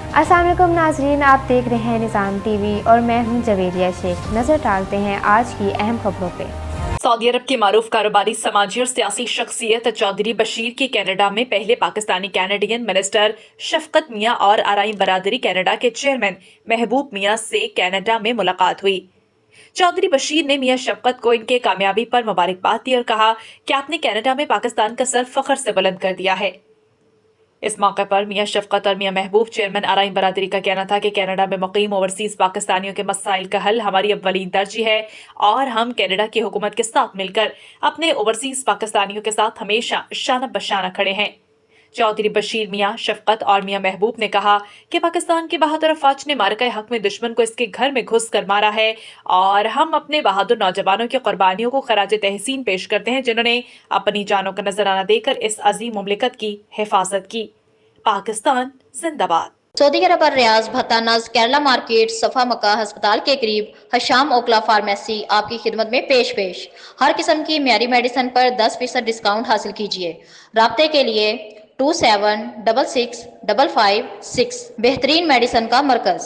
अस्सलाम वालेकुम नाज़रीन, आप देख रहे हैं निज़ाम टीवी और मैं हूं जवेरिया शेख। नज़र डालते हैं आज की अहम खबरों पे। सऊदी अरब की मारूफ कारोबारी, समाजी और सियासी शख्सियत चौधरी बशीर की कनाडा में पहले पाकिस्तानी कैनेडियन मिनिस्टर शफकत मियां और आराई बरादरी कनाडा के चेयरमैन महबूब मियां से कनाडा में मुलाकात हुई। चौधरी बशीर ने मियां शफकत को इनके कामयाबी पर मुबारकबाद दी और कहा कि आपने कनाडा में पाकिस्तान का सर फख्र से बुलंद कर दिया है। इस मौके पर मियां शफकत और मियां महबूब चेयरमैन आराई बरादरी का कहना था कि कनाडा में मुकीम ओवरसीज पाकिस्तानियों के मसाइल का हल हमारी अव्वलीन तरजीह है और हम कनाडा की हुकूमत के साथ मिलकर अपने ओवरसीज पाकिस्तानियों के साथ हमेशा शाना बशाना खड़े हैं। चौधरी बशीर, मियां शफकत और मियां महबूब ने कहा कि पाकिस्तान के बहादुर अफवाज ने मारका हक में दुश्मन को इसके घर में घुस कर मारा है और हम अपने बहादुर नौजवानों की कुर्बानियों को खराज तहसीन पेश करते हैं, जिन्होंने अपनी जानों का नजराना देकर इस अजीम मुमलिकत की हिफाजत की। पाकिस्तान जिंदाबाद। सऊदी अरब और रियाज भत्ता नज केरला मार्केट सफा मक्का अस्पताल के करीब हशाम ओकला फार्मेसी आपकी खिदमत में पेश हर किस्म की म्यारी मेडिसिन पर 10% डिस्काउंट हासिल कीजिए। राब्ते के लिए 27665556 बेहतरीन मेडिसिन का मरकज।